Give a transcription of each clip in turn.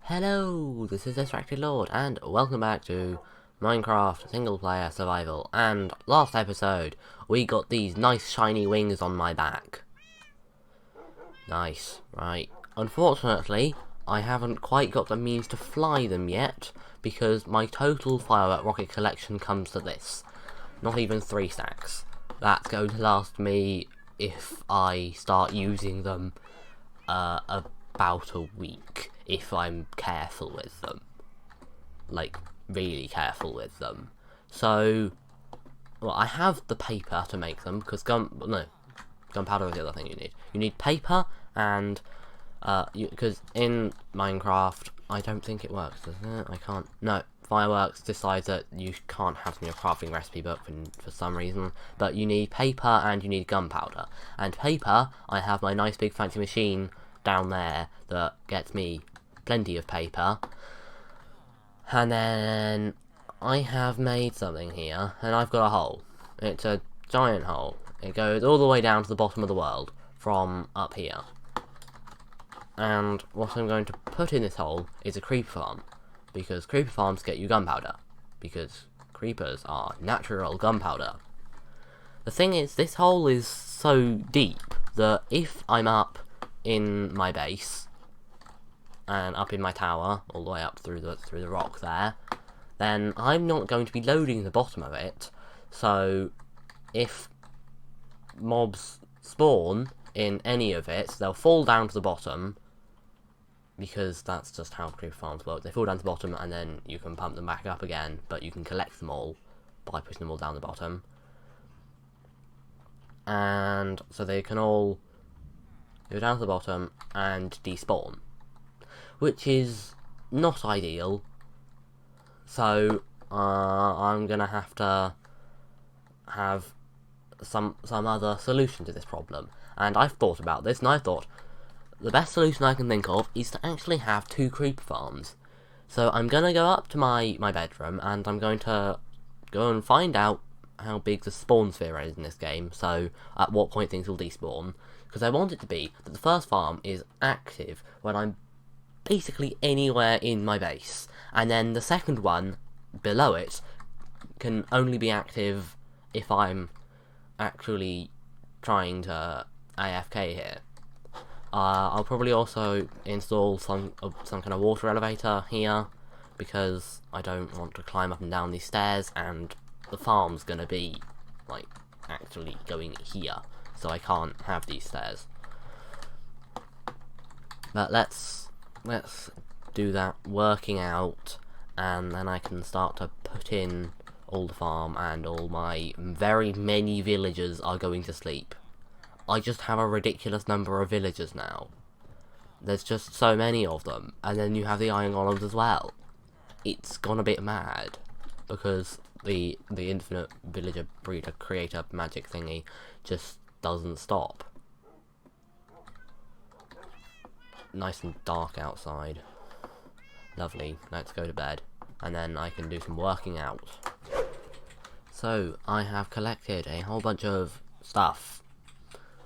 Hello, this is Distracted Lord, and welcome back to Minecraft Single-Player Survival. And last episode, we got these nice shiny wings on my back. Nice, right. Unfortunately, I haven't quite got the means to fly them yet, because my total firework rocket collection comes to this. Not even 3 stacks. That's going to last me, if I start using them, about a week. If I'm careful with them. Like, really careful with them. So, well, I have the paper to make them, because gunpowder is the other thing you need. You need paper, and, because in Minecraft, I don't think it works, does it? I can't, no, Fireworks decides that you can't have them in your crafting recipe book for some reason, but you need paper and you need gunpowder. And paper, I have my nice big fancy machine down there that gets me plenty of paper, and then I have made something here, and I've got a hole. It's a giant hole. It goes all the way down to the bottom of the world from up here, and what I'm going to put in this hole is a creeper farm, because creeper farms get you gunpowder, because creepers are natural gunpowder. The thing is, this hole is so deep that if I'm up in my base and up in my tower, all the way up through the rock there, then I'm not going to be loading the bottom of it. So if mobs spawn in any of it, they'll fall down to the bottom, because that's just how creeper farms work. They fall down to the bottom and then you can pump them back up again, but you can collect them all by pushing them all down the bottom. And so they can all go down to the bottom and despawn, which is not ideal. So I'm gonna have to have some other solution to this problem. And I've thought about this, and I thought the best solution I can think of is to actually have 2 creeper farms. So I'm gonna go up to my bedroom, and I'm going to go and find out how big the spawn sphere is in this game, so at what point things will despawn, because I want it to be that the first farm is active when I'm basically anywhere in my base, and then the second one below it can only be active if I'm actually trying to AFK here. I'll probably also install some kind of water elevator here, because I don't want to climb up and down these stairs, and the farm's gonna be like actually going here, so I can't have these stairs. But let's do that working out, and then I can start to put in all the farm, and all my very many villagers are going to sleep. I just have a ridiculous number of villagers now. There's just so many of them, and then you have the iron golems as well. It's gone a bit mad, because the infinite villager breeder creator magic thingy just doesn't stop. Nice and dark outside. Lovely, let's go to bed, and then I can do some working out. So, I have collected a whole bunch of stuff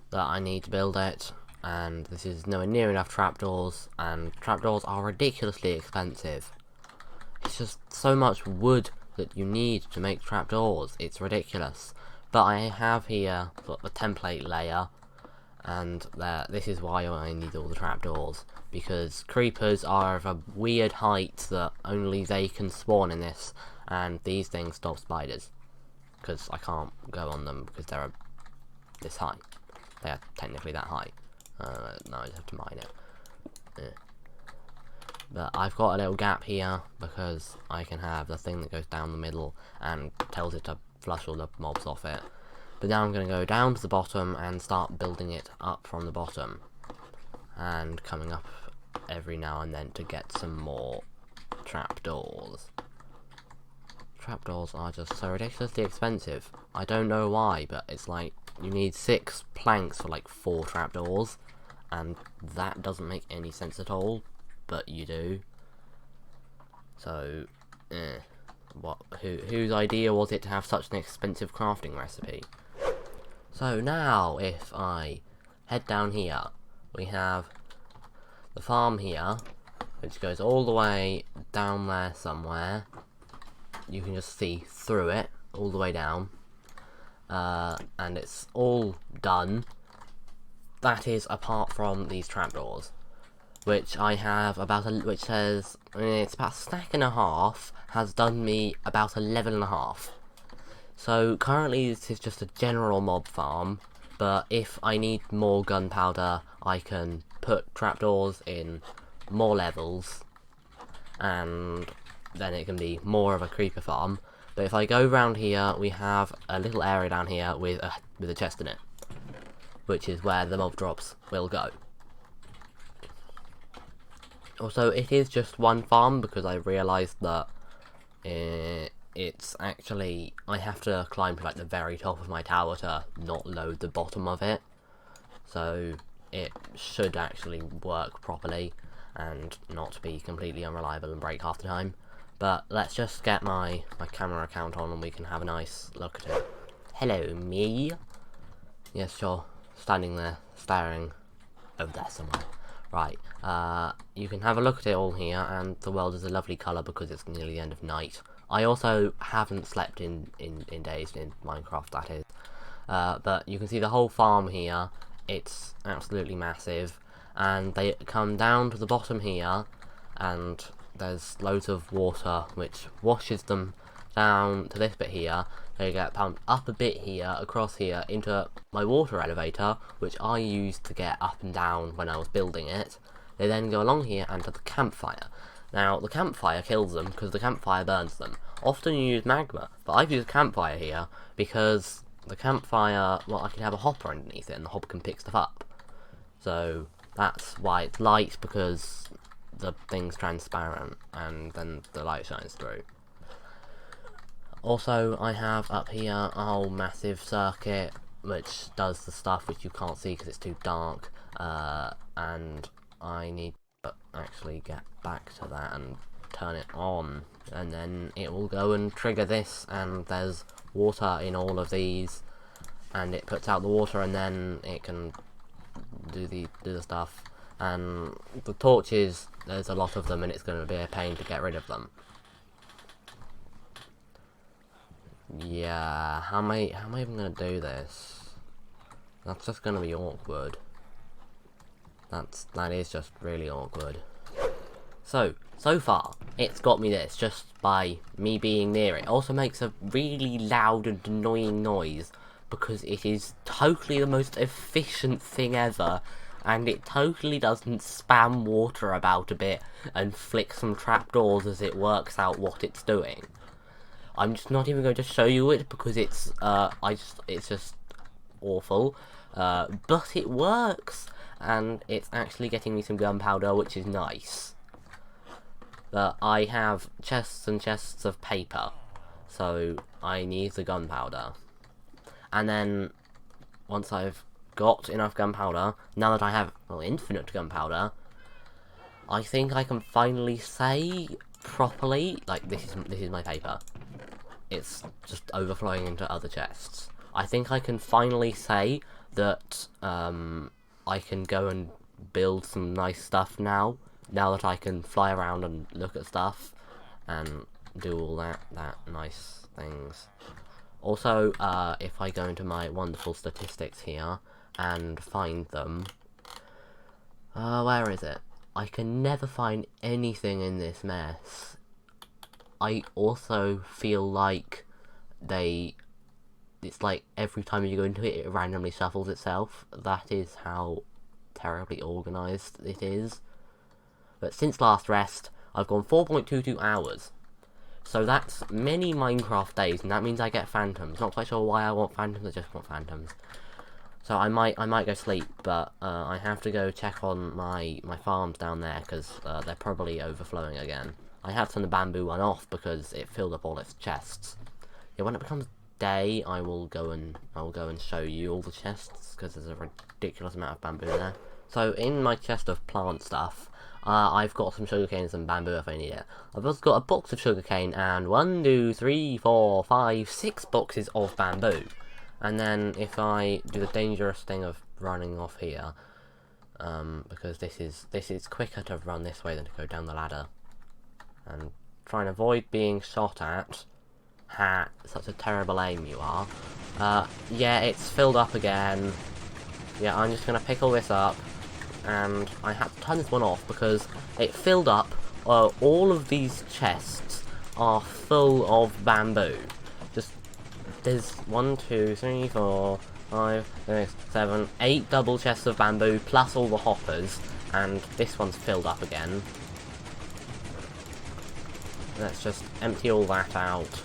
that I need to build it, and this is nowhere near enough trapdoors, and trapdoors are ridiculously expensive. It's just so much wood that you need to make trapdoors, it's ridiculous. But I have here sort of a template layer, and this is why I need all the trapdoors, because creepers are of a weird height that only they can spawn in this, and these things stop spiders, because I can't go on them because they're this high. They are technically that high. No, I just have to mine it. Yeah. But I've got a little gap here, because I can have the thing that goes down the middle and tells it to flush all the mobs off it. But now I'm going to go down to the bottom and start building it up from the bottom, and coming up every now and then to get some more trapdoors. Trapdoors are just so ridiculously expensive. I don't know why, but it's like you need 6 planks for like 4 trapdoors, and that doesn't make any sense at all, but you do. So, whose idea was it to have such an expensive crafting recipe? So now, if I head down here, we have the farm here, which goes all the way down there somewhere. You can just see through it all the way down, and it's all done. That is apart from these trapdoors, which I have about which says it's about a stack and a half, has done me about 11.5. So currently this is just a general mob farm, but if I need more gunpowder, I can put trapdoors in more levels, and then it can be more of a creeper farm. But if I go round here, we have a little area down here with a chest in it, which is where the mob drops will go. Also, it is just one farm because I realised that it's actually, I have to climb to like the very top of my tower to not load the bottom of it. So it should actually work properly and not be completely unreliable and break half the time. But let's just get my camera account on and we can have a nice look at it. Hello, me. Yes, sure. Standing there, staring over there somewhere. Right, you can have a look at it all here, and the world is a lovely colour because it's nearly the end of night. I also haven't slept in days in Minecraft, that is. But you can see the whole farm here. It's absolutely massive, and they come down to the bottom here, and there's loads of water which washes them down to this bit here. They get pumped up a bit here, across here, into my water elevator, which I used to get up and down when I was building it. They then go along here and to the campfire. Now, the campfire kills them because the campfire burns them. Often you use magma, but I've used campfire here because the campfire, well, I can have a hopper underneath it and the hopper can pick stuff up. So that's why it's light, because the thing's transparent and then the light shines through. Also, I have up here a whole massive circuit which does the stuff which you can't see because it's too dark, and I need to actually get back to that and turn it on, and then it will go and trigger this, and there's water in all of these, and it puts out the water, and then it can do the stuff. And the torches, there's a lot of them and it's going to be a pain to get rid of them. Yeah, how am I even gonna do this? That's just gonna be awkward. That is just really awkward. So far, it's got me this just by me being near it. It also makes a really loud and annoying noise because it is totally the most efficient thing ever, and it totally doesn't spam water about a bit and flick some trapdoors as it works out what it's doing. I'm just not even going to show you it because it's just awful, but it works, and it's actually getting me some gunpowder, which is nice. But I have chests and chests of paper, so I need the gunpowder. And then once I've got enough gunpowder, now that I have infinite gunpowder, I think I can finally say properly, like, this is my paper. It's just overflowing into other chests. I think I can finally say that I can go and build some nice stuff now that I can fly around and look at stuff and do all that nice things. Also, if I go into my wonderful statistics here and find them, where is it? I can never find anything in this mess. I also feel like it's like every time you go into it, it randomly shuffles itself. That is how terribly organised it is. But since last rest, I've gone 4.22 hours. So that's many Minecraft days, and that means I get phantoms. Not quite sure why I want phantoms, I just want phantoms. So I might go sleep, but I have to go check on my farms down there, because they're probably overflowing again. I had to turn the bamboo one off because it filled up all its chests. Yeah, when it becomes day, I will go and show you all the chests, because there's a ridiculous amount of bamboo there. So in my chest of plant stuff, I've got some sugarcane and some bamboo if I need it. I've also got a box of sugarcane and 1, 2, 3, 4, 5, 6 boxes of bamboo. And then if I do the dangerous thing of running off here, because this is quicker to run this way than to go down the ladder. And try and avoid being shot at. Ha! Such a terrible aim you are. Yeah, it's filled up again. Yeah, I'm just gonna pick all this up, and I had to turn this one off because it filled up. All of these chests are full of bamboo. There's 1, 2, 3, 4, 5, 6, 7, 8 double chests of bamboo plus all the hoppers, and this one's filled up again. Let's just empty all that out,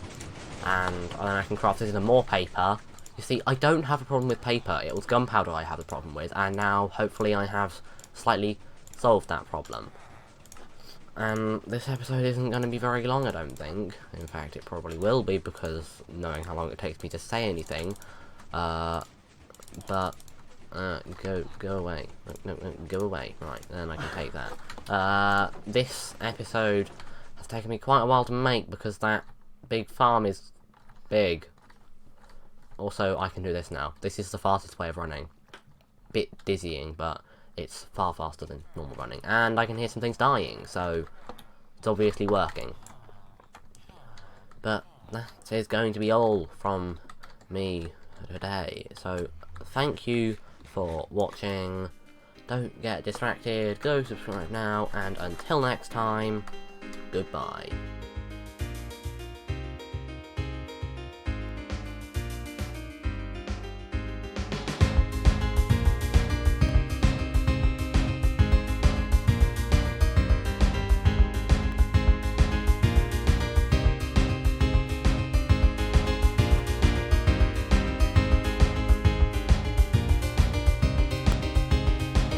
and then I can craft this into more paper. You see, I don't have a problem with paper. It was gunpowder I had a problem with, and now hopefully I have slightly solved that problem. And this episode isn't going to be very long, I don't think. In fact, it probably will be, because knowing how long it takes me to say anything. Go away. No, go away. Right, then I can take that. This episode has taken me quite a while to make, because that big farm is big. Also, I can do this now. This is the fastest way of running. Bit dizzying, but it's far faster than normal running. And I can hear some things dying, so it's obviously working. But that is going to be all from me today. So, thank you for watching. Don't get distracted. Go subscribe now. And until next time, goodbye.